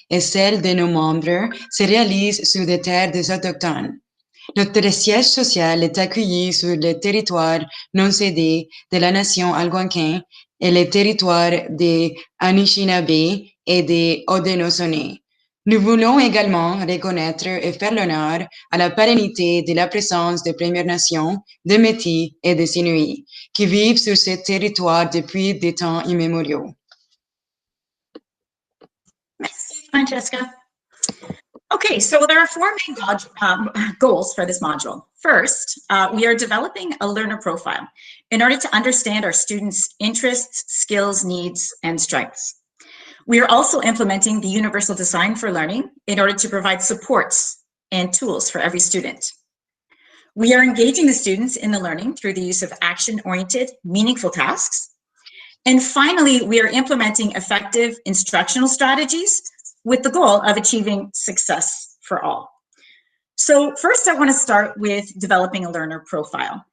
et celle de nos membres se réalise sur des terres des autochtones. Notre siège social est accueilli sur le territoire non cédé de la nation algonquin et les territoires des Anishinaabe et des Haudenosaunee. Nous voulons également reconnaître et faire l'honneur à la pérennité de la présence des Premières Nations, des Métis et des Inuits, qui vivent sur ce territoire depuis des temps immémoriaux. Merci, Francesca. Okay, so there are four main goals for this module. First, we are developing a learner profile in order to understand our students' interests, skills, needs, and strengths. We are also implementing the Universal Design for Learning in order to provide supports and tools for every student. We are engaging the students in the learning through the use of action-oriented, meaningful tasks. And finally, we are implementing effective instructional strategies with the goal of achieving success for all. So first, I want to start with developing a learner profile.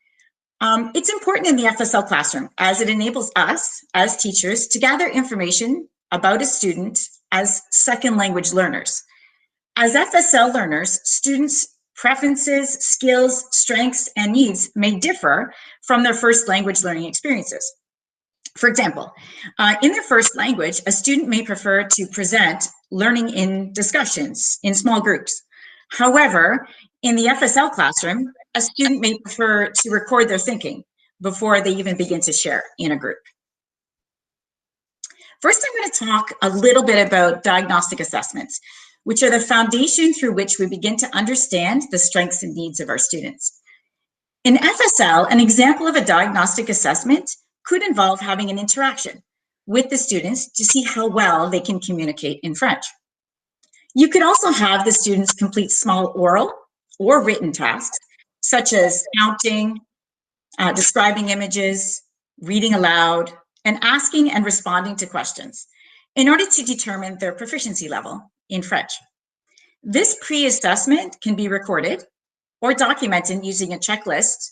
It's important in the FSL classroom as it enables us as teachers to gather information about a student as second language learners. As FSL learners, students' preferences, skills, strengths, and needs may differ from their first language learning experiences. For example, in their first language, a student may prefer to present learning in discussions in small groups. However, in the FSL classroom, a student may prefer to record their thinking before they even begin to share in a group. First, I'm going to talk a little bit about diagnostic assessments, which are the foundation through which we begin to understand the strengths and needs of our students. In FSL, an example of a diagnostic assessment could involve having an interaction with the students to see how well they can communicate in French. You could also have the students complete small oral or written tasks, such as counting, describing images, reading aloud, and asking and responding to questions in order to determine their proficiency level in French. This pre-assessment can be recorded or documented using a checklist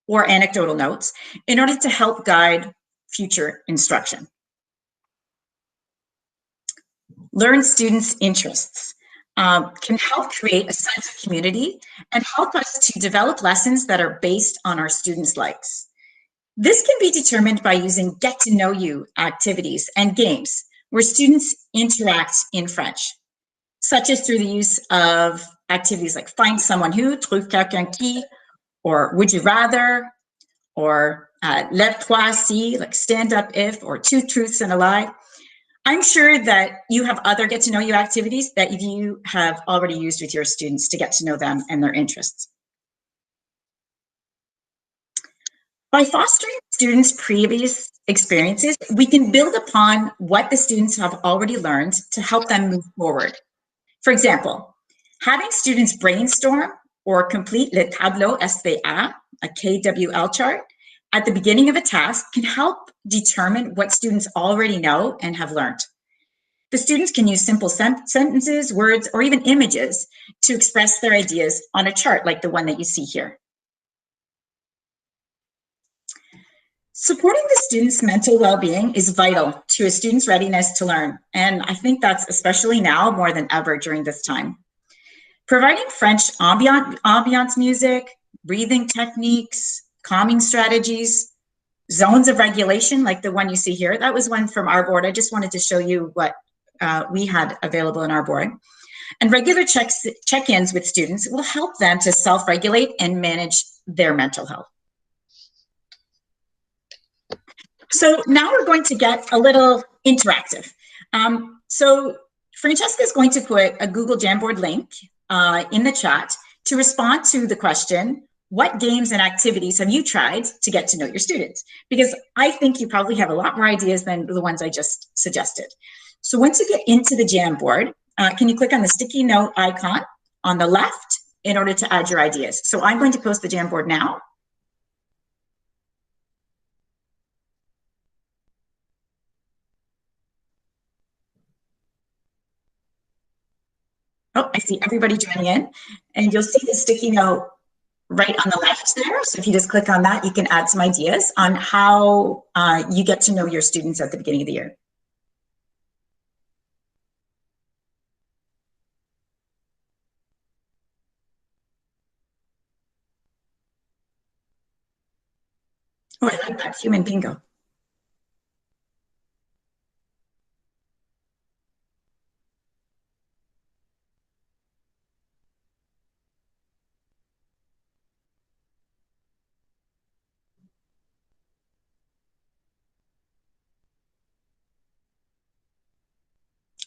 or anecdotal notes in order to help guide future instruction. Learn students' interests can help create a sense of community and help us to develop lessons that are based on our students' likes. This can be determined by using get-to-know-you activities and games where students interact in French, such as through the use of activities like Find Someone Who, Trouve quelqu'un qui, or Would You Rather, or Lève-toi si, like Stand Up If, or Two Truths and a Lie. I'm sure that you have other get-to-know-you activities that you have already used with your students to get to know them and their interests. By fostering students' previous experiences, we can build upon what the students have already learned to help them move forward. For example, having students brainstorm or complete le tableau SVA, a KWL chart, at the beginning of a task can help determine what students already know and have learned. The students can use simple sentences, words, or even images to express their ideas on a chart like the one that you see here. Supporting the student's mental well-being is vital to a student's readiness to learn, and I think that's especially now more than ever during this time. Providing French ambiance music, breathing techniques, calming strategies, zones of regulation like the one you see here. That was one from our board. I just wanted to show you what we had available in our board. And regular check-ins with students will help them to self-regulate and manage their mental health. So now we're going to get a little interactive. So Francesca is going to put a Google Jamboard link in the chat to respond to the question, what games and activities have you tried to get to know your students? Because I think you probably have a lot more ideas than the ones I just suggested. So once you get into the Jamboard, can you click on the sticky note icon on the left in order to add your ideas? So I'm going to post the Jamboard now. Oh, I see everybody joining in, and you'll see the sticky note right on the left there. So if you just click on that, you can add some ideas on how you get to know your students at the beginning of the year. Oh, I like that, human bingo.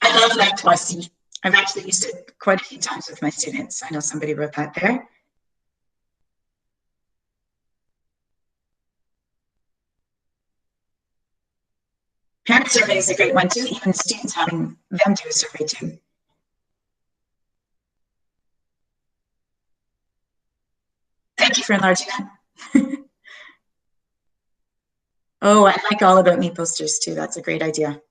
I love that Voici. I've actually used it quite a few times with my students. I know somebody wrote that there. Parent survey is a great one too, even students having them do a survey too. Thank you for enlarging that. Oh, I like All About Me posters too. That's a great idea.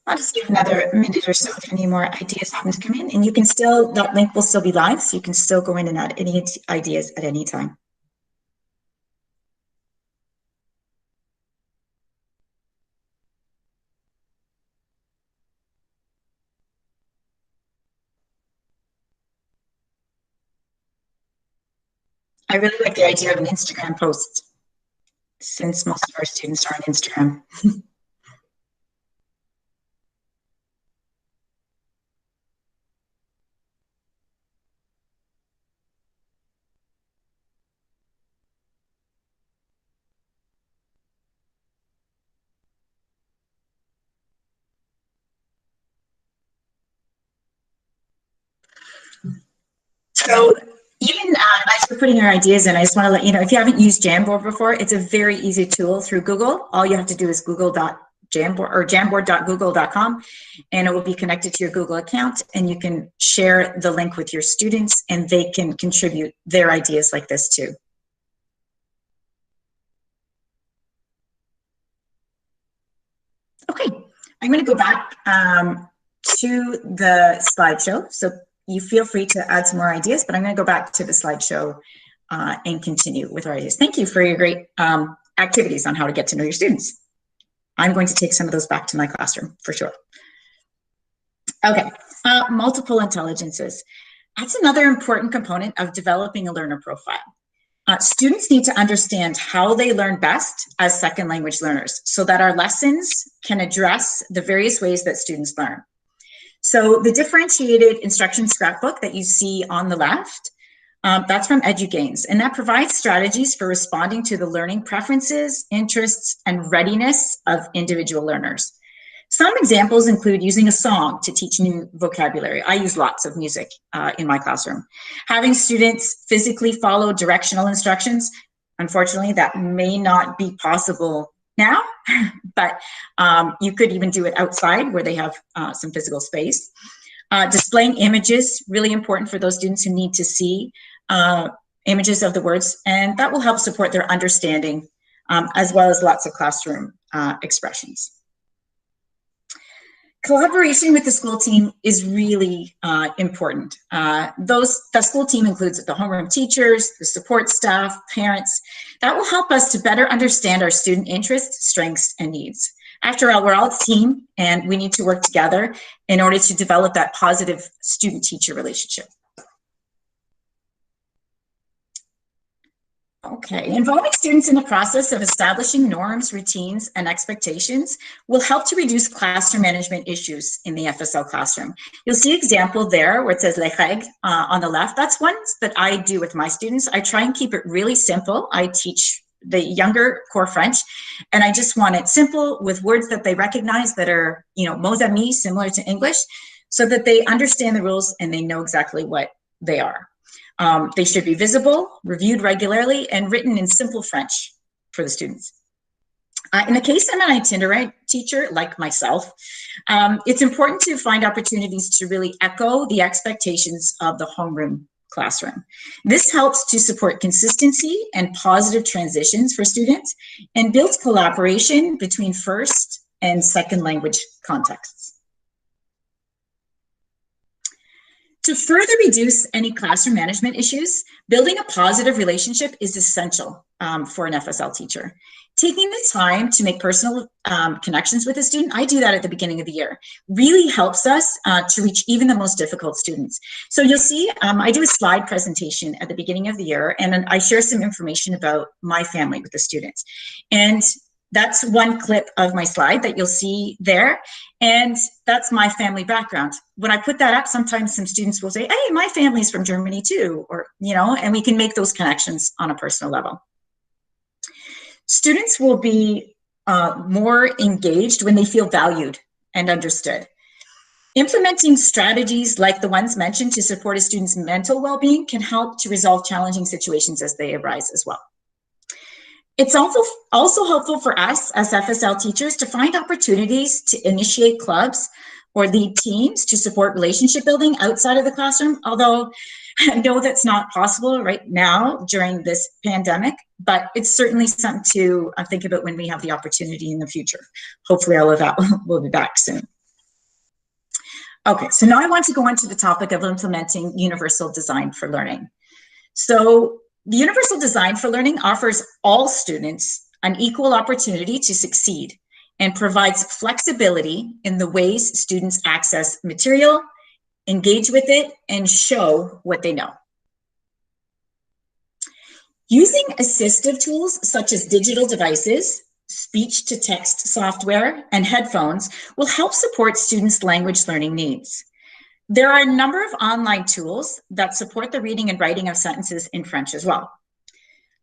I'll just give another minute or so if any more ideas happen to come in, and you can still, that link will still be live, so you can still go in and add any ideas at any time. I really like the idea of an Instagram post, since most of our students are on Instagram. So even as we're putting your ideas in, I just want to let you know, if you haven't used Jamboard before, it's a very easy tool through Google. All you have to do is google.jamboard or jamboard.google.com, and it will be connected to your Google account, and you can share the link with your students and they can contribute their ideas like this too. Okay, I'm going to go back to the slideshow. So you feel free to add some more ideas, but I'm going to go back to the slideshow and continue with our ideas. Thank you for your great activities on how to get to know your students. I'm going to take some of those back to my classroom for sure. Okay, multiple intelligences. That's another important component of developing a learner profile. Students need to understand how they learn best as second language learners so that our lessons can address the various ways that students learn. So the differentiated instruction scrapbook that you see on the left, that's from EduGains, and that provides strategies for responding to the learning preferences, interests, and readiness of individual learners. Some examples include using a song to teach new vocabulary. I use lots of music in my classroom. Having students physically follow directional instructions. Unfortunately, that may not be possible now, but you could even do it outside where they have some physical space. Displaying images, really important for those students who need to see images of the words, and that will help support their understanding, as well as lots of classroom expressions. Collaboration with the school team is really important. The school team includes the homeroom teachers, the support staff, parents. That will help us to better understand our student interests, strengths, and needs. After all, we're all a team, and we need to work together in order to develop that positive student-teacher relationship. Okay, involving students in the process of establishing norms, routines, and expectations will help to reduce classroom management issues in the FSL classroom. You'll see an example there where it says les règles on the left. That's ones that I do with my students. I try and keep it really simple. I teach the younger core French, and I just want it simple with words that they recognize that are, mots amis, similar to English, so that they understand the rules and they know exactly what they are. They should be visible, reviewed regularly, and written in simple French for the students. In the case I'm an itinerant teacher, like myself, it's important to find opportunities to really echo the expectations of the homeroom classroom. This helps to support consistency and positive transitions for students and builds collaboration between first and second language contexts. To further reduce any classroom management issues, building a positive relationship is essential for an FSL teacher. Taking the time to make personal connections with a student, I do that at the beginning of the year, really helps us to reach even the most difficult students. So you'll see, I do a slide presentation at the beginning of the year, and I share some information about my family with the students. And that's one clip of my slide that you'll see there. And that's my family background. When I put that up, sometimes some students will say, hey, my family's from Germany too, or, you know, and we can make those connections on a personal level. Students will be more engaged when they feel valued and understood. Implementing strategies like the ones mentioned to support a student's mental well-being can help to resolve challenging situations as they arise as well. It's also helpful for us as FSL teachers to find opportunities to initiate clubs or lead teams to support relationship building outside of the classroom, although I know that's not possible right now during this pandemic, but it's certainly something to think about when we have the opportunity in the future. Hopefully all of that will be back soon. Okay, so now I want to go into the topic of implementing universal design for learning. So the universal design for learning offers all students an equal opportunity to succeed and provides flexibility in the ways students access material, engage with it, and show what they know. Using assistive tools such as digital devices, speech-to-text software, and headphones will help support students' language learning needs. There are a number of online tools that support the reading and writing of sentences in French as well.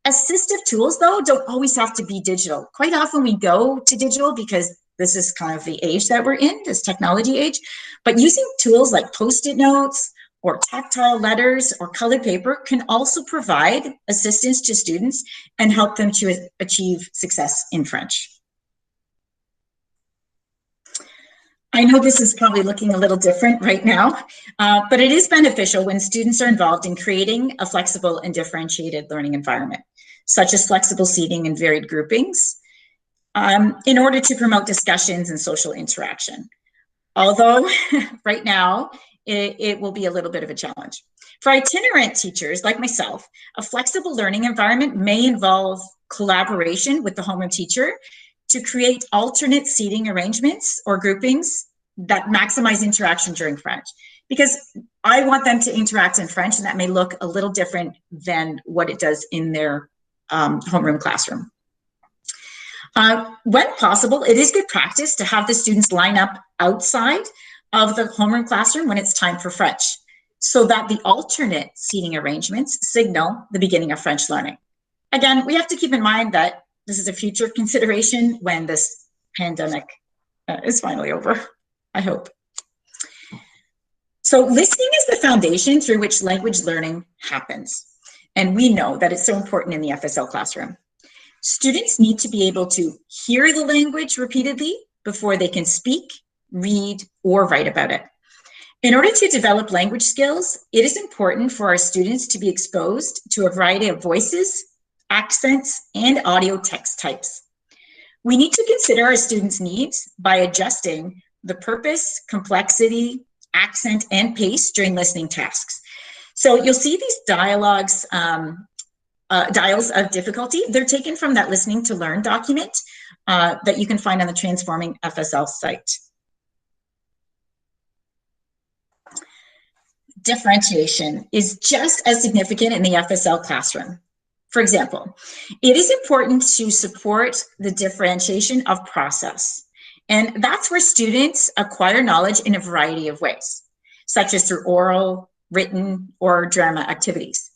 Assistive tools, though, don't always have to be digital. Quite often we go to digital because this is kind of the age that we're in, this technology age. But using tools like Post-it notes or tactile letters or colored paper can also provide assistance to students and help them to achieve success in French. I know this is probably looking a little different right now, but it is beneficial when students are involved in creating a flexible and differentiated learning environment, such as flexible seating and varied groupings, in order to promote discussions and social interaction. Although right now, it will be a little bit of a challenge. For itinerant teachers like myself, a flexible learning environment may involve collaboration with the homeroom teacher to create alternate seating arrangements or groupings that maximize interaction during French. Because I want them to interact in French, and that may look a little different than what it does in their homeroom classroom. When possible, it is good practice to have the students line up outside of the homeroom classroom when it's time for French, so that the alternate seating arrangements signal the beginning of French learning. Again, we have to keep in mind that this is a future consideration when this pandemic is finally over, I hope. So listening is the foundation through which language learning happens. And we know that it's so important in the FSL classroom. Students need to be able to hear the language repeatedly before they can speak, read, or write about it. In order to develop language skills, it is important for our students to be exposed to a variety of voices, accents, and audio text types. We need to consider our students' needs by adjusting the purpose, complexity, accent, and pace during listening tasks. So you'll see these dialogues, dials of difficulty. They're taken from that Listening to Learn document that you can find on the Transforming FSL site. Differentiation is just as significant in the FSL classroom. For example, it is important to support the differentiation of process. And that's where students acquire knowledge in a variety of ways, such as through oral, written, or drama activities.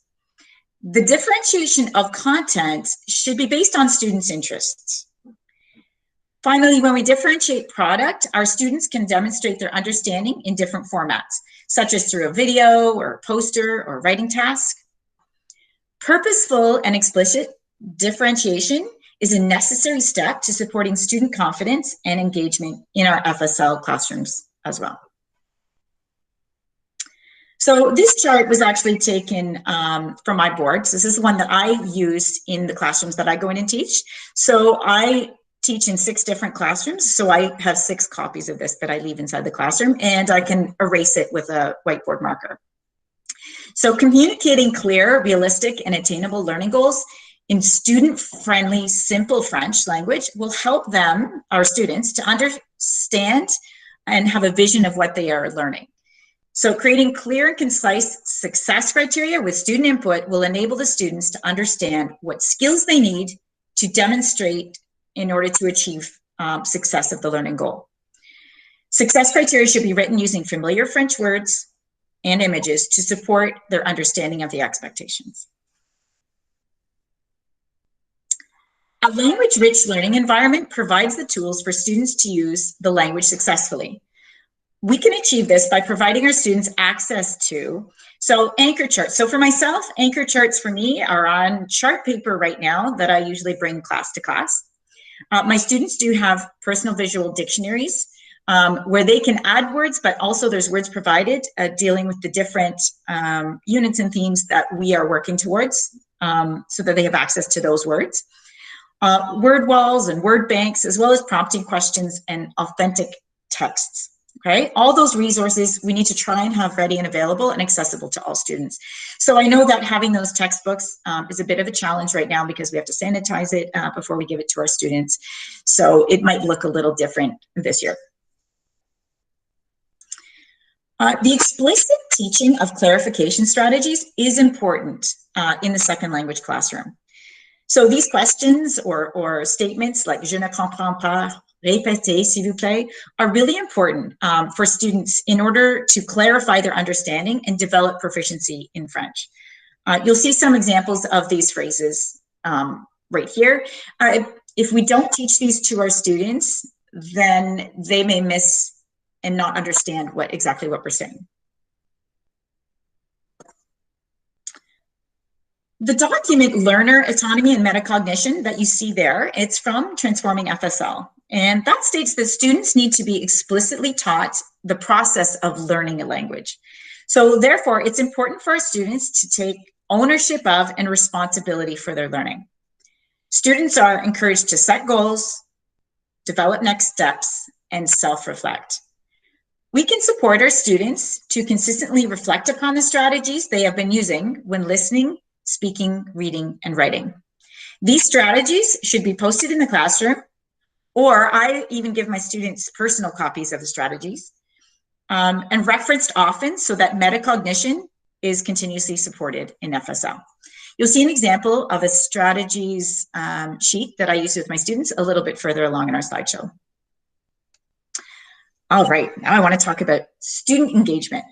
The differentiation of content should be based on students' interests. Finally, when we differentiate product, our students can demonstrate their understanding in different formats, such as through a video or a poster or writing task. Purposeful and explicit differentiation is a necessary step to supporting student confidence and engagement in our FSL classrooms as well. So this chart was actually taken from my board. So this is the one that I use in the classrooms that I go in and teach. So I teach in 6 different classrooms. So I have 6 copies of this that I leave inside the classroom, and I can erase it with a whiteboard marker. So communicating clear, realistic, and attainable learning goals in student-friendly, simple French language will help them, our students, to understand and have a vision of what they are learning. So creating clear and concise success criteria with student input will enable the students to understand what skills they need to demonstrate in order to achieve success of the learning goal. Success criteria should be written using familiar French words and images to support their understanding of the expectations. A language-rich learning environment provides the tools for students to use the language successfully. We can achieve this by providing our students access to, anchor charts. So for myself, anchor charts for me are on chart paper right now that I usually bring class to class. My students do have personal visual dictionaries where they can add words, but also there's words provided dealing with the different units and themes that we are working towards so that they have access to those words. Word walls and word banks, as well as prompting questions and authentic texts. Okay, all those resources we need to try and have ready and available and accessible to all students. So I know that having those textbooks is a bit of a challenge right now because we have to sanitize it before we give it to our students. So it might look a little different this year. The explicit teaching of clarification strategies is important in the second language classroom. So these questions or statements like je ne comprends pas, répétez s'il vous plaît, are really important for students in order to clarify their understanding and develop proficiency in French. You'll see some examples of these phrases right here. If we don't teach these to our students, then they may miss and not understand exactly what we're saying. The document Learner Autonomy and Metacognition that you see there, it's from Transforming FSL. And that states that students need to be explicitly taught the process of learning a language. So therefore, it's important for our students to take ownership of and responsibility for their learning. Students are encouraged to set goals, develop next steps, and self-reflect. We can support our students to consistently reflect upon the strategies they have been using when listening, speaking, reading, and writing. These strategies should be posted in the classroom, or I even give my students personal copies of the strategies and referenced often so that metacognition is continuously supported in FSL. You'll see an example of a strategies sheet that I use with my students a little bit further along in our slideshow. All right, now I want to talk about student engagement.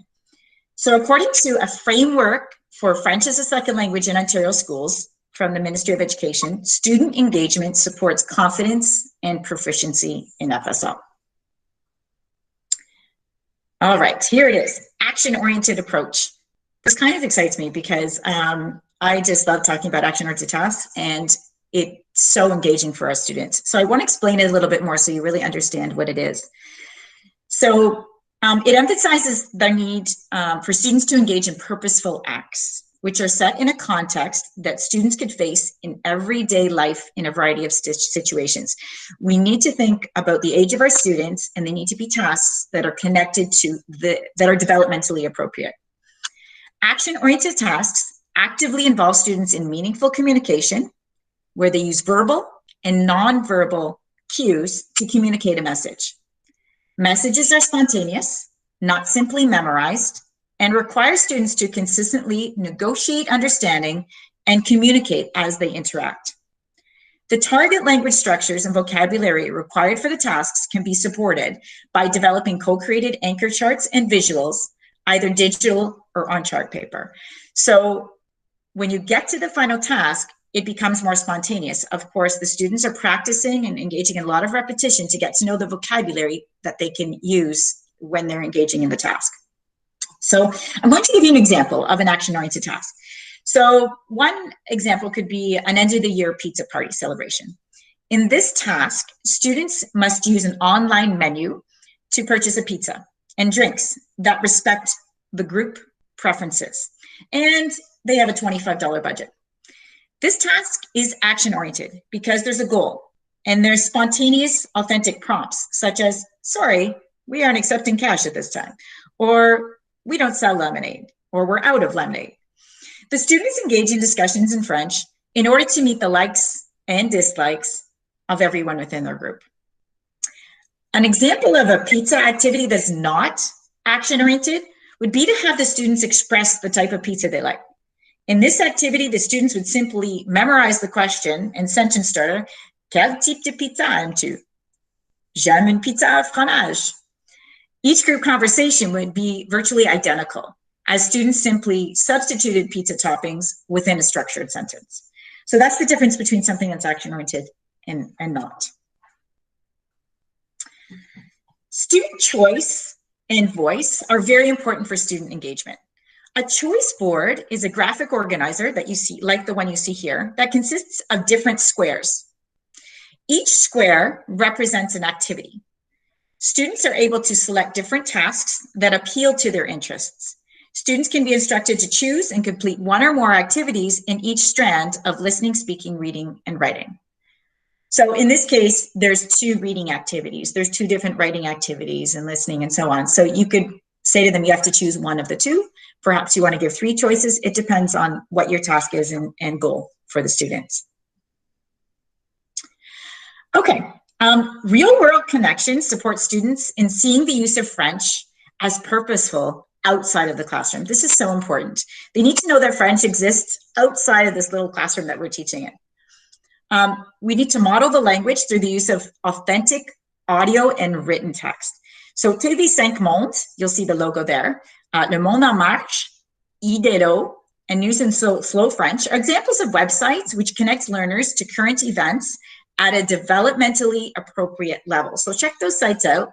So according to a framework for French as a second language in Ontario schools from the Ministry of Education, student engagement supports confidence and proficiency in FSL. All right, here it is, action-oriented approach. This kind of excites me because I just love talking about action-oriented tasks, and it's so engaging for our students. So I want to explain it a little bit more so you really understand what it is. So it emphasizes the need for students to engage in purposeful acts, which are set in a context that students could face in everyday life in a variety of situations. We need to think about the age of our students, and they need to be tasks that are connected to that are developmentally appropriate. Action-oriented tasks actively involve students in meaningful communication, where they use verbal and non-verbal cues to communicate a message. Messages are spontaneous, not simply memorized, and require students to consistently negotiate understanding and communicate as they interact. The target language structures and vocabulary required for the tasks can be supported by developing co-created anchor charts and visuals, either digital or on chart paper. So when you get to the final task, it becomes more spontaneous. Of course, the students are practicing and engaging in a lot of repetition to get to know the vocabulary that they can use when they're engaging in the task. So I'm going to give you an example of an action-oriented task. So one example could be an end-of-the-year pizza party celebration. In this task, students must use an online menu to purchase a pizza and drinks that respect the group preferences. And they have a $25 budget. This task is action-oriented because there's a goal and there's spontaneous, authentic prompts such as, sorry, we aren't accepting cash at this time, or we don't sell lemonade. or we're out of lemonade. The students engage in discussions in French in order to meet the likes and dislikes of everyone within their group. An example of a pizza activity that's not action-oriented would be to have the students express the type of pizza they like. In this activity, the students would simply memorize the question and sentence starter, quel type de pizza aimes-tu? J'aime une pizza au fromage. Each group conversation would be virtually identical, as students simply substituted pizza toppings within a structured sentence. So that's the difference between something that's action-oriented and not. Student choice and voice are very important for student engagement. A choice board is a graphic organizer that you see, like the one you see here, that consists of different squares. Each square represents an activity. Students are able to select different tasks that appeal to their interests. Students can be instructed to choose and complete one or more activities in each strand of listening, speaking, reading, and writing. So in this case, there's 2 reading activities. There's 2 different writing activities and listening and so on. So you could say to them, you have to choose one of the 2. Perhaps you want to give 3 choices. It depends on what your task is and goal for the students. Okay, real-world connections support students in seeing the use of French as purposeful outside of the classroom. This is so important. They need to know that French exists outside of this little classroom that we're teaching in. We need to model the language through the use of authentic audio and written text. So TV5 Monde, you'll see the logo there, Le Monde en Marche, IDELO, and News and Slow French are examples of websites which connect learners to current events at a developmentally appropriate level. So check those sites out.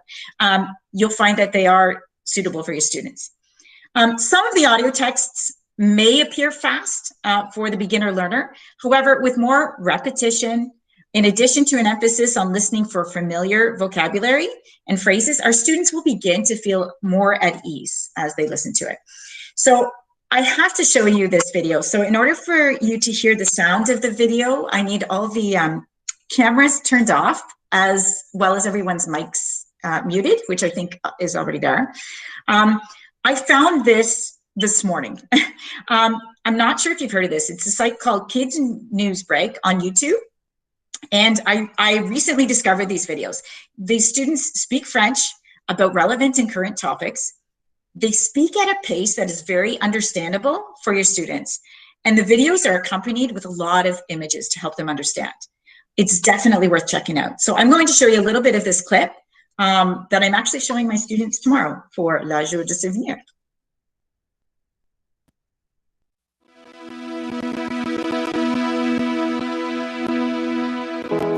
You'll find that they are suitable for your students. Some of the audio texts may appear fast for the beginner learner. However, with more repetition, in addition to an emphasis on listening for familiar vocabulary and phrases, our students will begin to feel more at ease as they listen to it. So I have to show you this video. So in order for you to hear the sound of the video, I need all the cameras turned off, as well as everyone's mics muted, which I think is already there. I found this morning. I'm not sure if you've heard of this. It's a site called Kids News Break on YouTube. And I recently discovered these videos. These students speak French about relevant and current topics. They speak at a pace that is very understandable for your students. And the videos are accompanied with a lot of images to help them understand. It's definitely worth checking out. So I'm going to show you a little bit of this clip that I'm actually showing my students tomorrow for La Jour de Souvenir.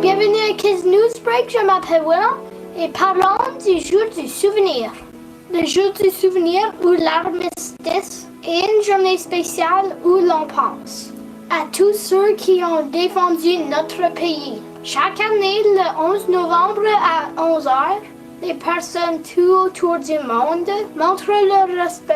Bienvenue à Kids News Break, je m'appelle William et parlons du jour du souvenir. Le jour du souvenir ou l'armistice est une journée spéciale où l'on pense à tous ceux qui ont défendu notre pays. Chaque année, le 11 novembre à 11h, les personnes tout autour du monde montrent leur respect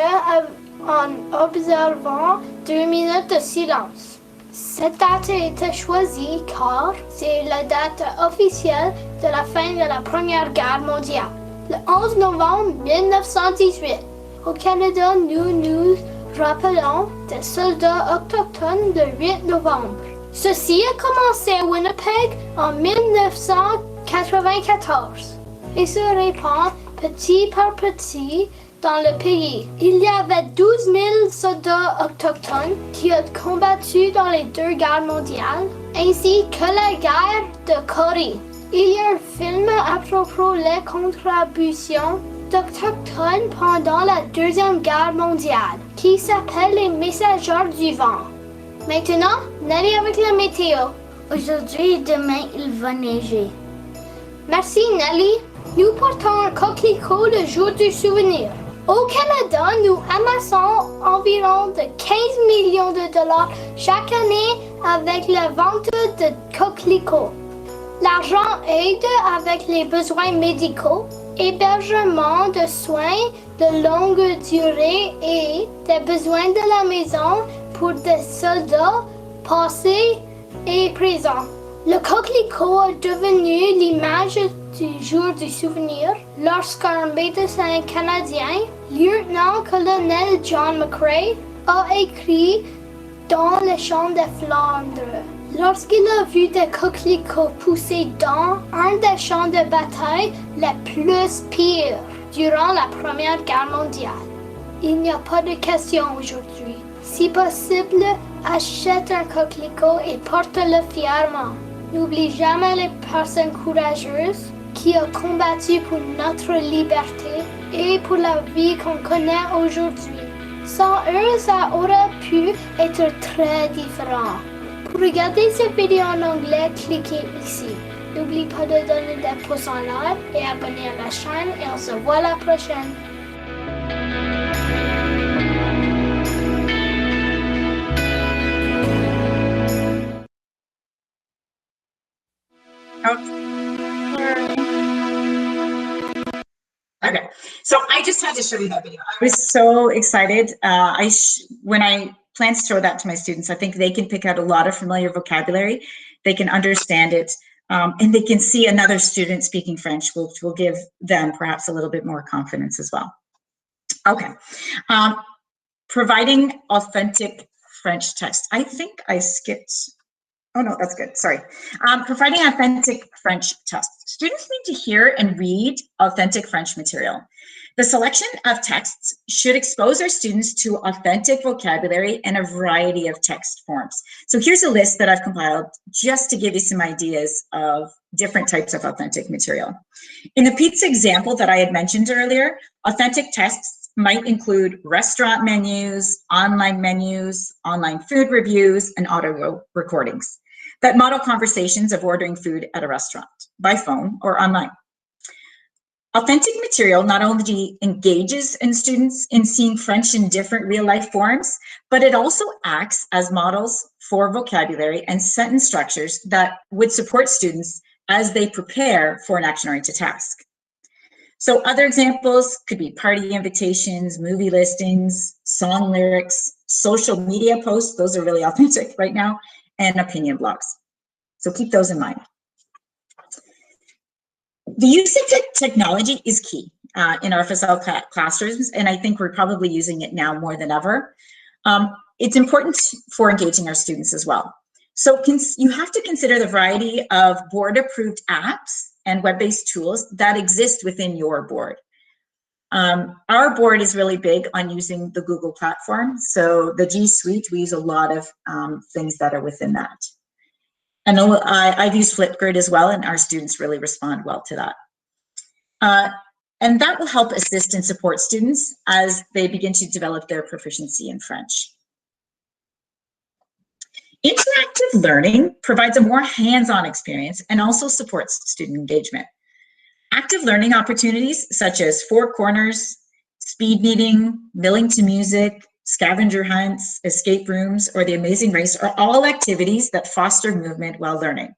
en observant 2 minutes de silence. Cette date a été choisie car c'est la date officielle de la fin de la Première Guerre mondiale. Le 11 novembre 1918, au Canada, nous nous rappelons des soldats autochtones le 8 novembre. Ceci a commencé à Winnipeg en 1994 et se répand petit par petit dans le pays. Il y avait 12 000 soldats autochtones qui ont combattu dans les 2 guerres mondiales, ainsi que la guerre de Corée. Il y a un film à propos des contributions d'Autochtones pendant la 2e guerre mondiale, qui s'appelle Les Messagers du Vent. Maintenant, Nelly avec la météo. Aujourd'hui et demain, il va neiger. Merci Nelly. Nous portons un coquelicot le jour du souvenir. Au Canada, nous amassons environ de 15 millions de dollars chaque année avec la vente de coquelicots. L'argent aide avec les besoins médicaux, hébergement de soins de longue durée et des besoins de la maison pour des soldats passés et présents. Le coquelicot est devenu l'image du jour du souvenir lorsqu'un médecin canadien, lieutenant-colonel John McCrae, a écrit dans les champs de Flandre. Lorsqu'il a vu des coquelicots pousser dans un des champs de bataille les plus pires durant la Première Guerre mondiale. Il n'y a pas de question aujourd'hui. Si possible, achète un coquelicot et porte-le fièrement. N'oublie jamais les personnes courageuses qui ont combattu pour notre liberté et pour la vie qu'on connaît aujourd'hui. Sans eux, ça aurait pu être très différent. Pour regarder cette vidéo en anglais, cliquez ici. N'oublie pas de donner des pouces en l'air et abonner à la chaîne et on se voit la prochaine. Okay, so I just had to show you that video. I was so excited. When I plan to show that to my students, I think they can pick out a lot of familiar vocabulary. They can understand it, and they can see another student speaking French, which will give them perhaps a little bit more confidence as well. Okay, providing authentic French text. I think I skipped. Oh no, that's good, sorry. Providing authentic French text. Students need to hear and read authentic French material. The selection of texts should expose our students to authentic vocabulary and a variety of text forms. So here's a list that I've compiled just to give you some ideas of different types of authentic material. In the pizza example that I had mentioned earlier, authentic texts might include restaurant menus, online food reviews, and audio recordings that model conversations of ordering food at a restaurant, by phone or online. Authentic material not only engages in students in seeing French in different real-life forms, but it also acts as models for vocabulary and sentence structures that would support students as they prepare for an action-oriented task. So other examples could be party invitations, movie listings, song lyrics, social media posts, those are really authentic right now, and opinion blogs. So keep those in mind. The use of technology is key in our FSL classrooms, and I think we're probably using it now more than ever. It's important for engaging our students as well. So you have to consider the variety of board-approved apps and web-based tools that exist within your board. Our board is really big on using the Google platform. So the G Suite, we use a lot of things that are within that. I know I've used Flipgrid as well, and our students really respond well to that. And that will help assist and support students as they begin to develop their proficiency in French. Interactive learning provides a more hands-on experience and also supports student engagement. Active learning opportunities such as Four Corners, speed meeting, milling to music, scavenger hunts, escape rooms, or the Amazing Race are all activities that foster movement while learning.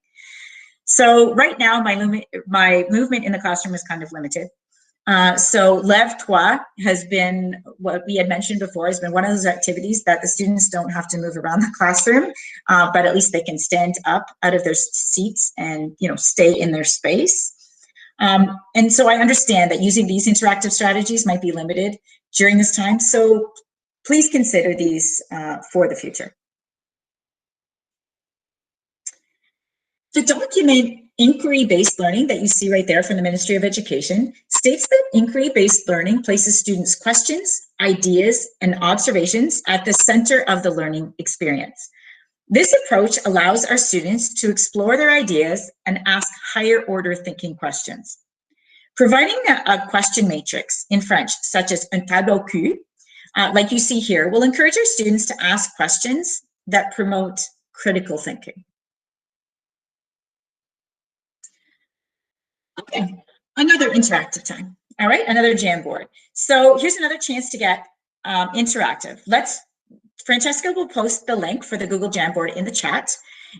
So right now, my movement in the classroom is kind of limited. So Lève-toi has been, what we had mentioned before, has been one of those activities that the students don't have to move around the classroom, but at least they can stand up out of their seats and stay in their space. And so I understand that using these interactive strategies might be limited during this time. So please consider these for the future. The document Inquiry-Based Learning that you see right there from the Ministry of Education states that inquiry-based learning places students' questions, ideas, and observations at the center of the learning experience. This approach allows our students to explore their ideas and ask higher order thinking questions. Providing a question matrix in French, such as un tableau Q, like you see here, will encourage our students to ask questions that promote critical thinking. Okay, another interactive time. All right, another Jamboard. So here's another chance to get interactive. Francesca will post the link for the Google Jamboard in the chat.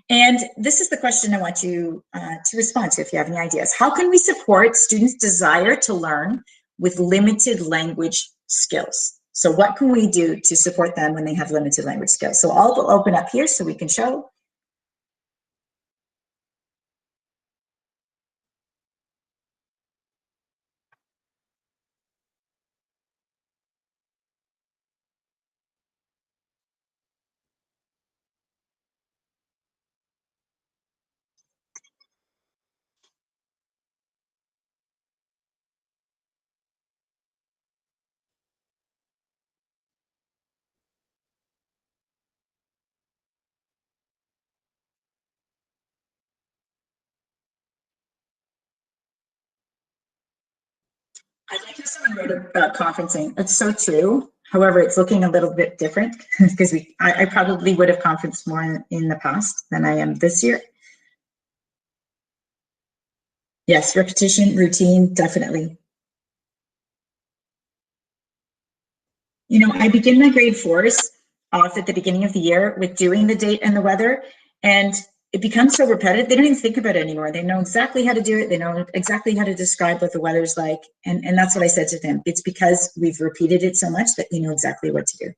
And this is the question I want you to respond to if you have any ideas. How can we support students' desire to learn with limited language skills? So what can we do to support them when they have limited language skills? So I'll open up here so we can show. I like how someone wrote about conferencing. It's so true. However, it's looking a little bit different because I probably would have conferenced more in the past than I am this year. Yes, repetition, routine, definitely. You know, I begin my grade 4s off at the beginning of the year with doing the date and the weather, and it becomes so repetitive, they don't even think about it anymore. They know exactly how to do it. They know exactly how to describe what the weather's like. And that's what I said to them. It's because we've repeated it so much that we know exactly what to do.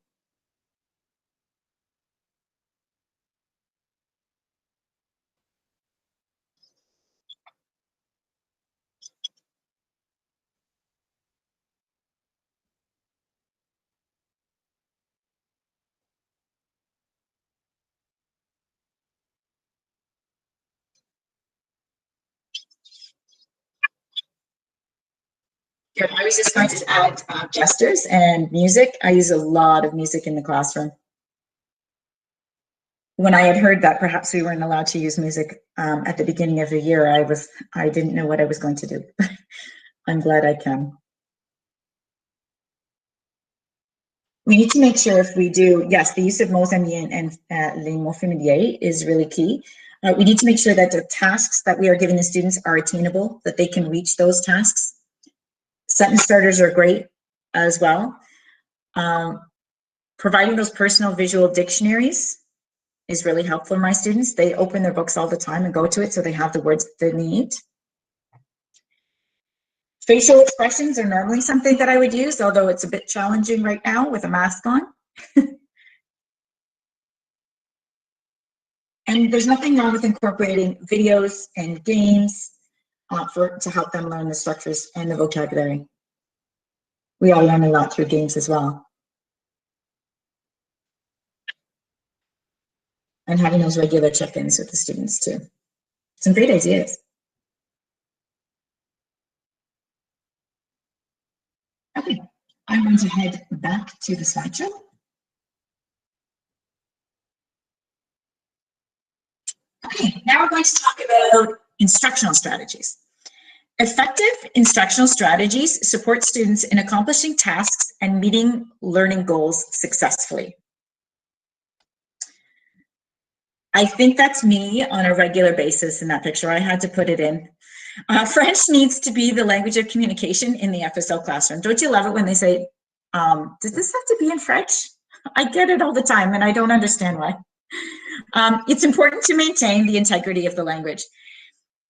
Good. I was just going to add gestures and music. I use a lot of music in the classroom. When I had heard that perhaps we weren't allowed to use music at the beginning of the year, I didn't know what I was going to do. I'm glad I can. We need to make sure if we do, yes, the use of mots amis and les mots familiers is really key. We need to make sure that the tasks that we are giving the students are attainable, that they can reach those tasks. Sentence starters are great as well. Providing those personal visual dictionaries is really helpful for my students. They open their books all the time and go to it, so they have the words they need. Facial expressions are normally something that I would use, although it's a bit challenging right now with a mask on. And there's nothing wrong with incorporating videos and games to help them learn the structures and the vocabulary. We all learn a lot through games as well. And having those regular check-ins with the students too. Some great ideas. Okay, I'm going to head back to the slideshow. Okay, now we're going to talk about instructional strategies. Effective instructional strategies support students in accomplishing tasks and meeting learning goals successfully. I think that's me on a regular basis in that picture. I had to put it in. French needs to be the language of communication in the FSL classroom. Don't you love it when they say, does this have to be in French? I get it all the time and I don't understand why. It's important to maintain the integrity of the language.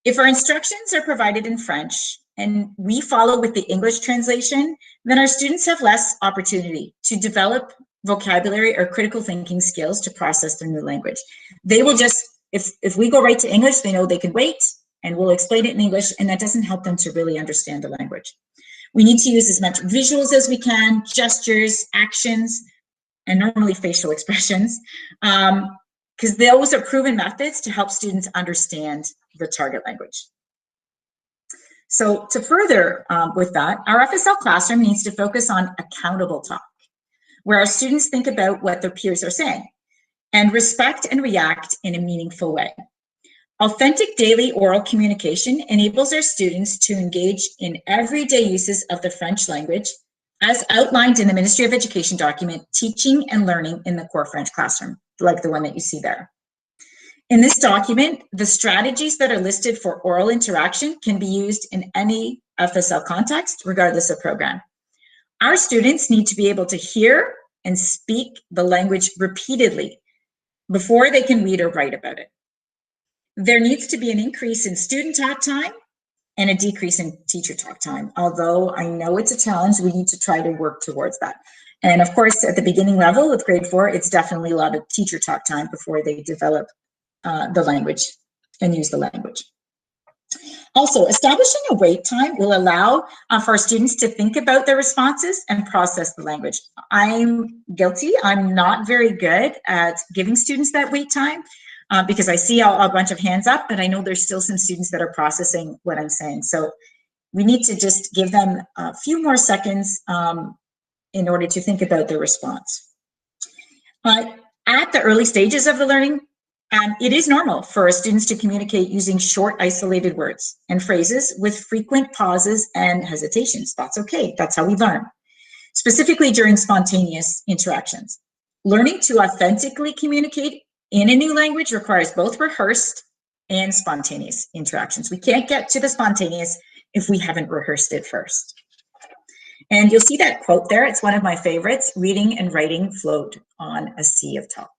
If our instructions are provided in French and we follow with the English translation, then our students have less opportunity to develop vocabulary or critical thinking skills to process their new language. They will just, if we go right to English, they know they can wait and we'll explain it in English, and that doesn't help them to really understand the language. We need to use as much visuals as we can, gestures, actions, and normally facial expressions, because those are proven methods to help students understand the target language. So to further with that, our FSL classroom needs to focus on accountable talk, where our students think about what their peers are saying and respect and react in a meaningful way. Authentic daily oral communication enables our students to engage in everyday uses of the French language as outlined in the Ministry of Education document, Teaching and Learning in the Core French Classroom, like the one that you see there. In this document, the strategies that are listed for oral interaction can be used in any FSL context, regardless of program. Our students need to be able to hear and speak the language repeatedly before they can read or write about it. There needs to be an increase in student talk time and a decrease in teacher talk time. Although I know it's a challenge, we need to try to work towards that. And of course, at the beginning level with grade 4, it's definitely a lot of teacher talk time before they develop the language and use the language. Also, establishing a wait time will allow for our students to think about their responses and process the language. I'm guilty. I'm not very good at giving students that wait time because I see a bunch of hands up, but I know there's still some students that are processing what I'm saying. So we need to just give them a few more seconds in order to think about their response. At the early stages of the learning It is normal for students to communicate using short, isolated words and phrases with frequent pauses and hesitations. That's okay. That's how we learn, specifically during spontaneous interactions. Learning to authentically communicate in a new language requires both rehearsed and spontaneous interactions. We can't get to the spontaneous if we haven't rehearsed it first. And you'll see that quote there. It's one of my favorites. Reading and writing float on a sea of talk.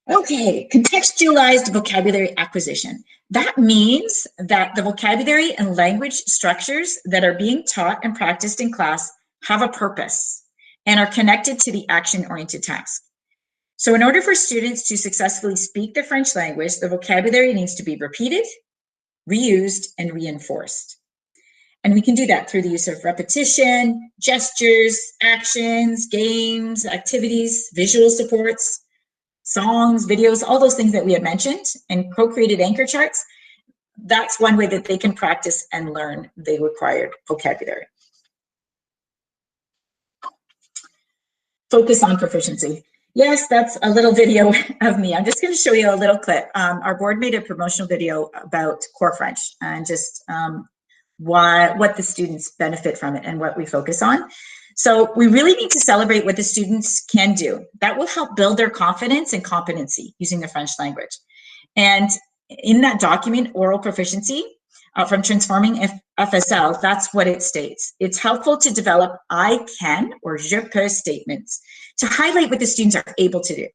Okay, contextualized vocabulary acquisition. That means that the vocabulary and language structures that are being taught and practiced in class have a purpose and are connected to the action-oriented task. So in order for students to successfully speak the French language, the vocabulary needs to be repeated, reused, and reinforced. And we can do that through the use of repetition, gestures, actions, games, activities, visual supports, songs, videos, all those things that we had mentioned, and co-created anchor charts. That's one way that they can practice and learn the required vocabulary. Focus on proficiency. Yes, that's a little video of me. I'm just going to show you a little clip. Our board made a promotional video about Core French and just what the students benefit from it and what we focus on. So we really need to celebrate what the students can do. That will help build their confidence and competency using the French language. And in that document, Oral Proficiency, from Transforming FSL, that's what it states. It's helpful to develop I can or je peux statements to highlight what the students are able to do.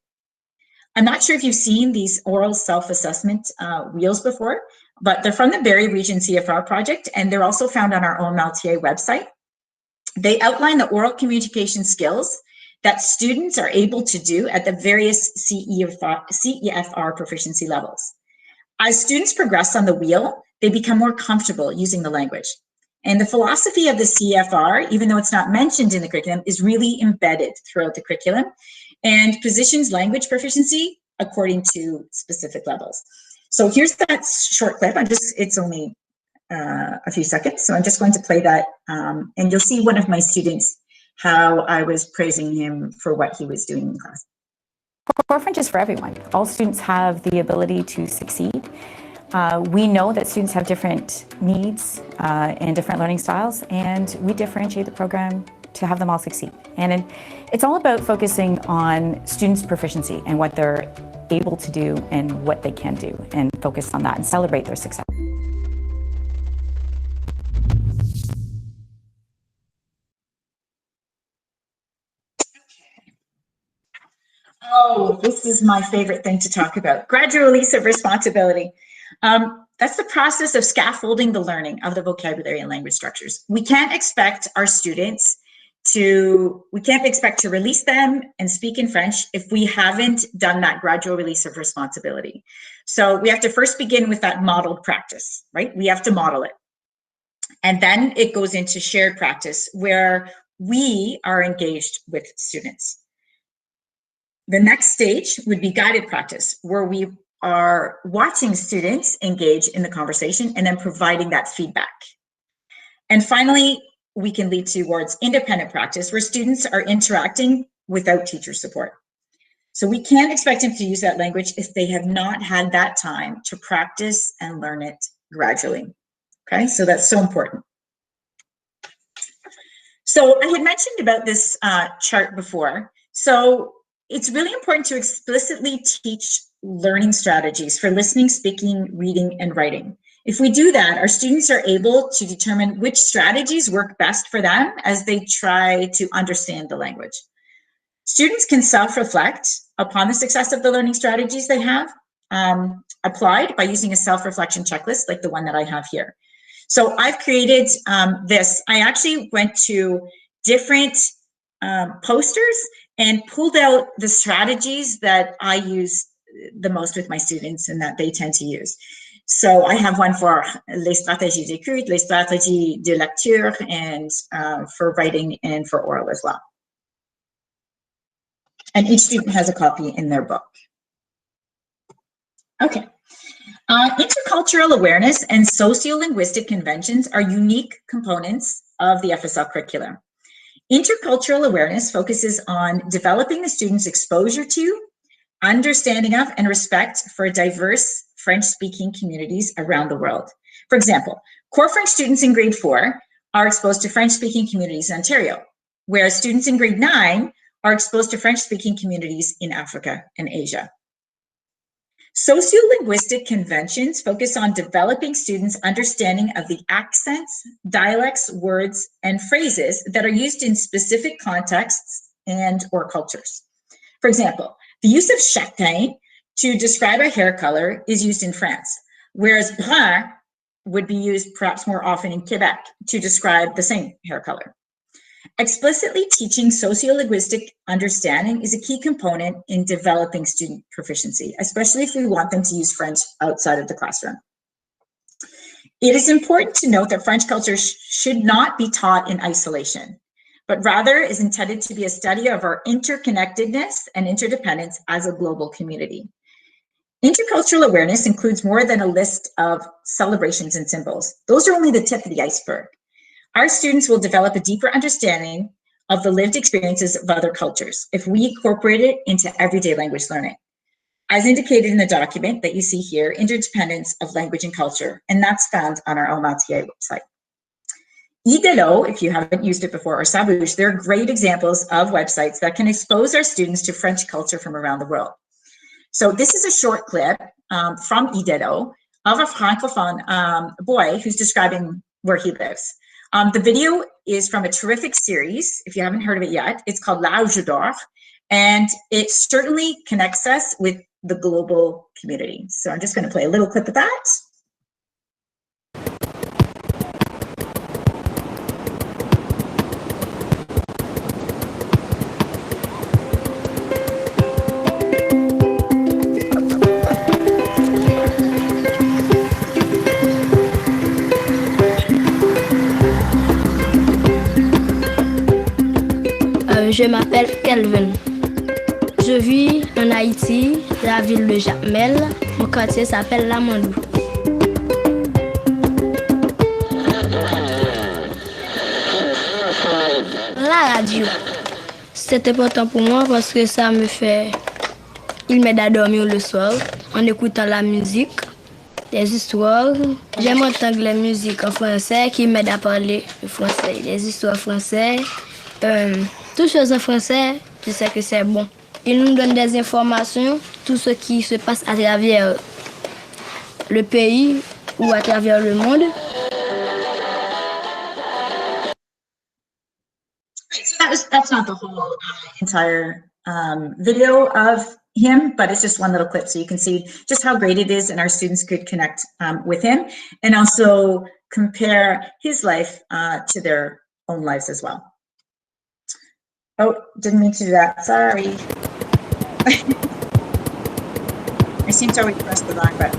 I'm not sure if you've seen these oral self-assessment wheels before, but they're from the Barrie Region CFR project, and they're also found on our own Maltier website. They outline the oral communication skills that students are able to do at the various CEFR proficiency levels. As students progress on the wheel, they become more comfortable using the language. And the philosophy of the CFR, even though it's not mentioned in the curriculum, is really embedded throughout the curriculum and positions language proficiency according to specific levels. So here's that short clip. It's only a few seconds, so I'm just going to play that, and you'll see one of my students, how I was praising him for what he was doing in class. Core French is for everyone. All students have the ability to succeed. We know that students have different needs and different learning styles, and we differentiate the program to have them all succeed. And it's all about focusing on students' proficiency and what they're able to do and what they can do, and focus on that and celebrate their success. Oh, this is my favorite thing to talk about. Gradual release of responsibility. That's the process of scaffolding the learning of the vocabulary and language structures. We can't expect our students to release them and speak in French if we haven't done that gradual release of responsibility. So we have to first begin with that modeled practice, right? We have to model it. And then it goes into shared practice where we are engaged with students. The next stage would be guided practice, where we are watching students engage in the conversation and then providing that feedback. And finally, we can lead towards independent practice, where students are interacting without teacher support. So we can't expect them to use that language if they have not had that time to practice and learn it gradually. Okay, so that's so important. So I had mentioned about this chart before. So it's really important to explicitly teach learning strategies for listening, speaking, reading, and writing. If we do that, our students are able to determine which strategies work best for them as they try to understand the language. Students can self-reflect upon the success of the learning strategies they have applied by using a self-reflection checklist like the one that I have here. So I've created this. I actually went to different posters and pulled out the strategies that I use the most with my students and that they tend to use. So I have one for les stratégies d'écoute, les stratégies de lecture, and for writing and for oral as well. And each student has a copy in their book. Okay. Intercultural awareness and sociolinguistic conventions are unique components of the FSL curriculum. Intercultural awareness focuses on developing the students' exposure to, understanding of, and respect for diverse French-speaking communities around the world. For example, core French students in grade 4 are exposed to French-speaking communities in Ontario, whereas students in grade 9 are exposed to French-speaking communities in Africa and Asia. Sociolinguistic conventions focus on developing students' understanding of the accents, dialects, words, and phrases that are used in specific contexts and or cultures. For example, the use of châtain to describe a hair color is used in France, whereas brun would be used perhaps more often in Quebec to describe the same hair color. Explicitly teaching sociolinguistic understanding is a key component in developing student proficiency, especially if we want them to use French outside of the classroom. It is important to note that French culture should not be taught in isolation, but rather is intended to be a study of our interconnectedness and interdependence as a global community. Intercultural awareness includes more than a list of celebrations and symbols. Those are only the tip of the iceberg. Our students will develop a deeper understanding of the lived experiences of other cultures if we incorporate it into everyday language learning. As indicated in the document that you see here, Interdependence of Language and Culture, and that's found on our Almaty website. IDELO, if you haven't used it before, or Savouge, they're great examples of websites that can expose our students to French culture from around the world. So this is a short clip from IDELO of a francophone boy who's describing where he lives. The video is from a terrific series, if you haven't heard of it yet. It's called L'Âge d'Or, and it certainly connects us with the global community. So I'm just going to play a little clip of that. Je m'appelle Kelvin. Je vis en Haïti, la ville de Jacmel. Mon quartier s'appelle Lamandou. La radio, c'est important pour moi parce que ça me fait... Il m'aide à dormir le soir en écoutant la musique, les histoires. J'aime entendre la musique en français qui m'aide à parler le français, les histoires françaises. Toutes choses en français, je sais que c'est bon. Il nous donne des informations, tout ce qui se passe à travers le pays ou à travers le monde. So that's not the whole entire video of him, but it's just one little clip so you can see just how great it is and our students could connect with him and also compare his life to their own lives as well. Oh, didn't mean to do that. Sorry. I seem to always press the wrong button.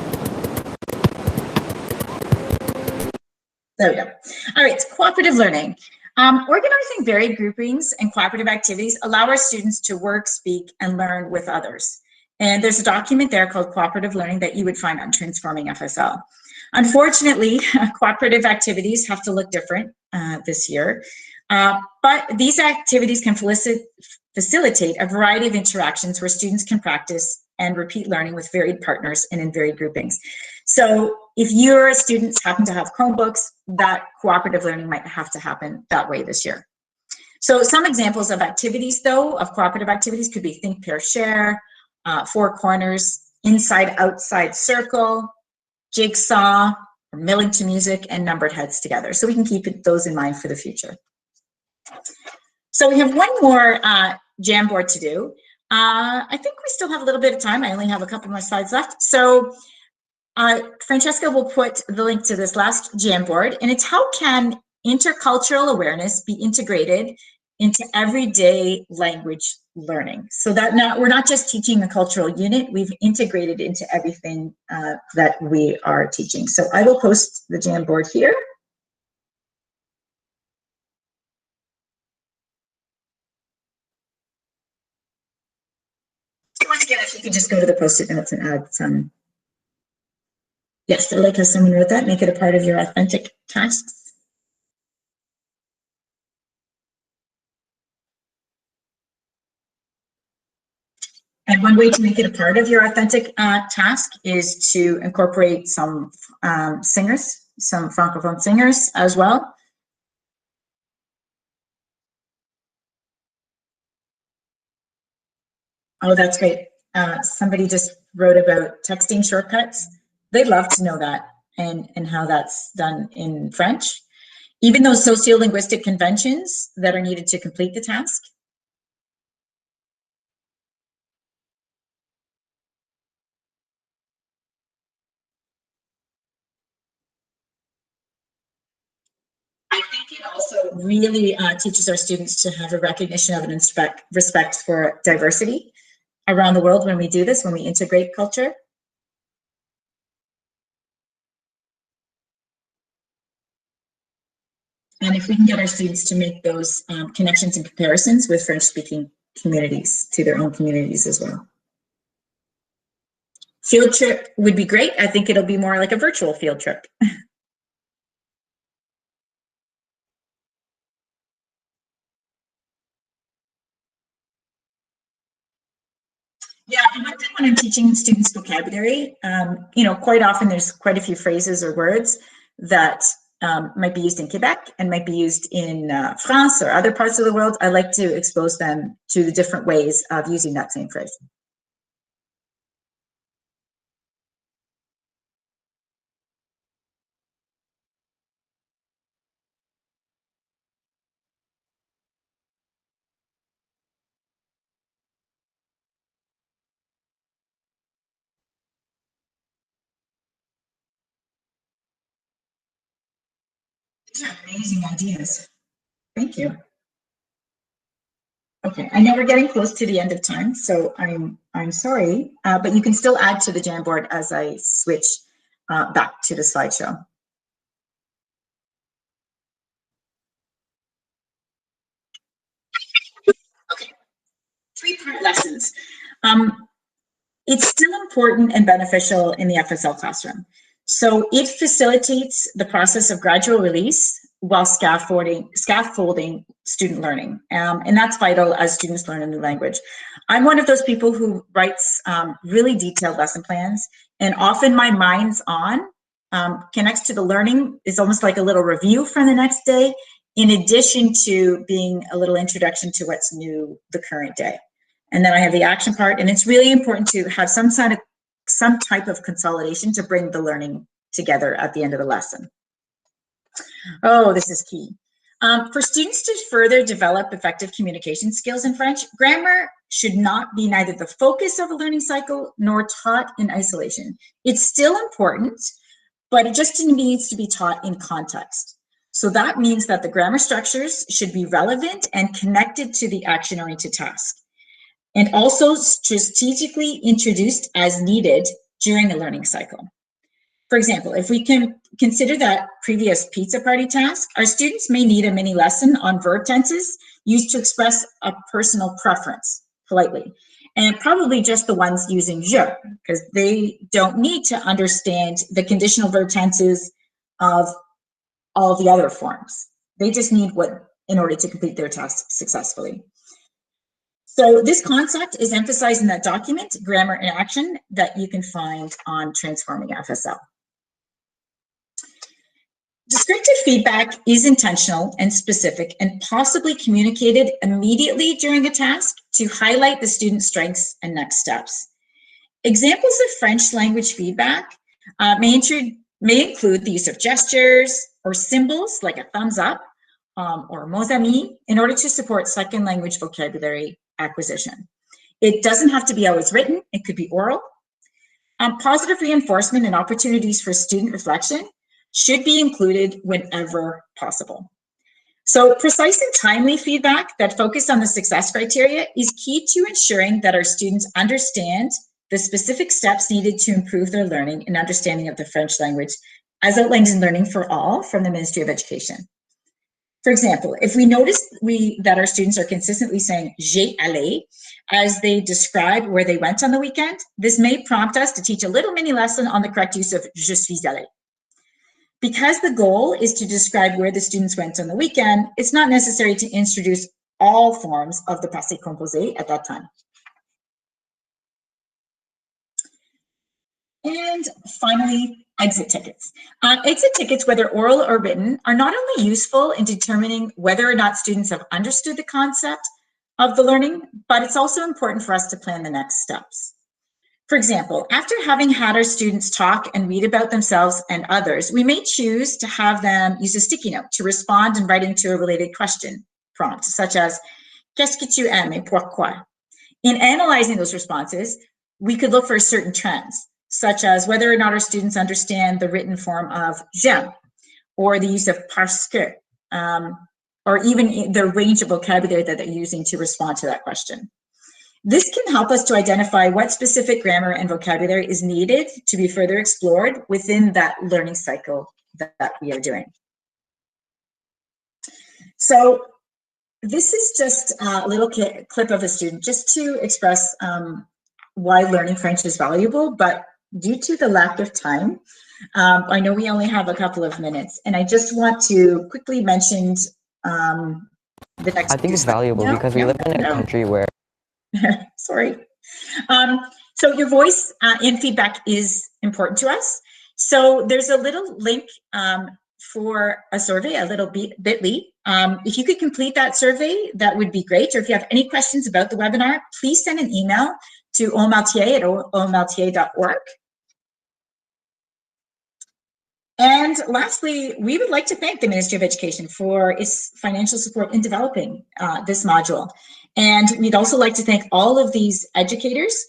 There we go. All right, cooperative learning. Organizing varied groupings and cooperative activities allow our students to work, speak, and learn with others. And there's a document there called Cooperative Learning that you would find on Transforming FSL. Unfortunately, cooperative activities have to look different this year. But these activities can facilitate a variety of interactions where students can practice and repeat learning with varied partners and in varied groupings. So if your students happen to have Chromebooks, that cooperative learning might have to happen that way this year. So some examples of activities, though, of cooperative activities could be think, pair, share, four corners, inside, outside circle, jigsaw, or milling to music, and numbered heads together. So we can keep those in mind for the future. So we have one more Jamboard to do. I think we still have a little bit of time. I only have a couple more slides left. So Francesca will put the link to this last Jamboard, and it's how can intercultural awareness be integrated into everyday language learning, so that we're not just teaching a cultural unit, we've integrated into everything that we are teaching. So I will post the Jamboard here. Once again, if you could just go to the post-it notes and add some. Yes, I like how someone wrote that. Make it a part of your authentic tasks. And one way to make it a part of your authentic task is to incorporate some singers, some Francophone singers as well. Oh, that's great. Somebody just wrote about texting shortcuts. They'd love to know that and how that's done in French. Even those sociolinguistic conventions that are needed to complete the task. I think it also really teaches our students to have a recognition of and respect for diversity around the world when we do this, when we integrate culture. And if we can get our students to make those connections and comparisons with French-speaking communities, to their own communities as well. Field trip would be great. I think it'll be more like a virtual field trip. Yeah, one thing when I'm teaching students vocabulary, you know, quite often there's quite a few phrases or words that might be used in Quebec and might be used in France or other parts of the world. I like to expose them to the different ways of using that same phrase. These are amazing ideas. Thank you. Okay, I know we're getting close to the end of time, so I'm sorry, but you can still add to the Jamboard as I switch back to the slideshow. Okay, 3-part lessons. It's still important and beneficial in the FSL classroom. So it facilitates the process of gradual release while scaffolding student learning. And that's vital as students learn a new language. I'm one of those people who writes really detailed lesson plans, and often my mind's on connects to the learning. It's almost like a little review for the next day, in addition to being a little introduction to what's new the current day. And then I have the action part, and it's really important to have some type of consolidation to bring the learning together at the end of the lesson. Oh, this is key. For students to further develop effective communication skills in French, grammar should not be neither the focus of a learning cycle nor taught in isolation. It's still important, but it just needs to be taught in context. So that means that the grammar structures should be relevant and connected to the action-oriented task, and also strategically introduced as needed during a learning cycle. For example, if we can consider that previous pizza party task, our students may need a mini lesson on verb tenses used to express a personal preference politely, and probably just the ones using je, because they don't need to understand the conditional verb tenses of all the other forms. They just need what in order to complete their task successfully. So this concept is emphasized in that document, Grammar in Action, that you can find on Transforming FSL. Descriptive feedback is intentional and specific and possibly communicated immediately during a task to highlight the student's strengths and next steps. Examples of French language feedback may include the use of gestures or symbols like a thumbs up or mots amis in order to support second language vocabulary acquisition. It doesn't have to be always written, it could be oral. Positive reinforcement and opportunities for student reflection should be included whenever possible. So precise and timely feedback that focused on the success criteria is key to ensuring that our students understand the specific steps needed to improve their learning and understanding of the French language as outlined in Learning for All from the Ministry of Education. For example, if we notice that our students are consistently saying j'ai allé as they describe where they went on the weekend, this may prompt us to teach a little mini lesson on the correct use of je suis allé. Because the goal is to describe where the students went on the weekend, it's not necessary to introduce all forms of the passé composé at that time. And finally, exit tickets. Exit tickets, whether oral or written, are not only useful in determining whether or not students have understood the concept of the learning, but it's also important for us to plan the next steps. For example, after having had our students talk and read about themselves and others, we may choose to have them use a sticky note to respond in writing to a related question prompt, such as, qu'est-ce que tu aimes et pourquoi? In analyzing those responses, we could look for certain trends, such as whether or not our students understand the written form of j'aime, or the use of parce que, or even the range of vocabulary that they're using to respond to that question. This can help us to identify what specific grammar and vocabulary is needed to be further explored within that learning cycle that we are doing. So this is just a little clip of a student just to express why learning French is valuable, but due to the lack of time, I know we only have a couple of minutes, and I just want to quickly mention the next. I think it's valuable because we live in a country where. Sorry. So your voice and feedback is important to us. So there's a little link for a survey, a little bit.ly. If you could complete that survey, that would be great. Or if you have any questions about the webinar, please send an email to ommeltier@ommeltier.org. And lastly, we would like to thank the Ministry of Education for its financial support in developing this module. And we'd also like to thank all of these educators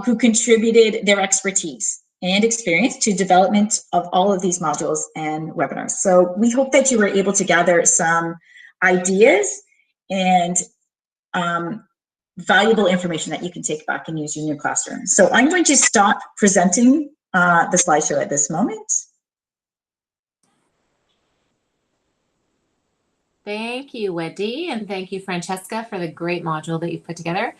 who contributed their expertise and experience to development of all of these modules and webinars. So we hope that you were able to gather some ideas and valuable information that you can take back and use in your classroom. So I'm going to stop presenting the slideshow at this moment. Thank you, Wendy, and thank you, Francesca, for the great module that you've put together.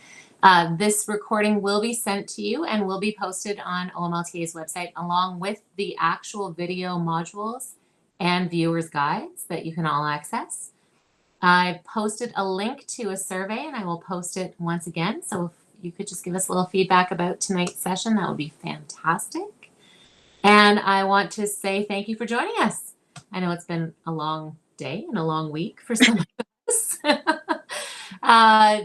This recording will be sent to you and will be posted on OMLTA's website along with the actual video modules and viewers guides that you can all access. I've posted a link to a survey and I will post it once again. So if you could just give us a little feedback about tonight's session, that would be fantastic. And I want to say thank you for joining us. I know it's been a long day and a long week for some of us.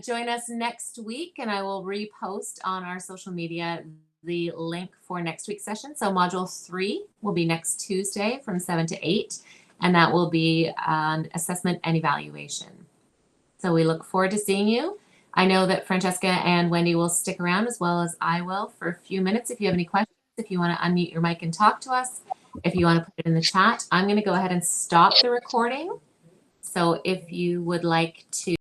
Join us next week and I will repost on our social media the link for next week's session. So module 3 will be next Tuesday from 7 to 8, and that will be assessment and evaluation. So we look forward to seeing you. I know that Francesca and Wendy will stick around as well as I will for a few minutes if you have any questions, if you want to unmute your mic and talk to us. If you want to put it in the chat, I'm going to go ahead and stop the recording. So if you would like to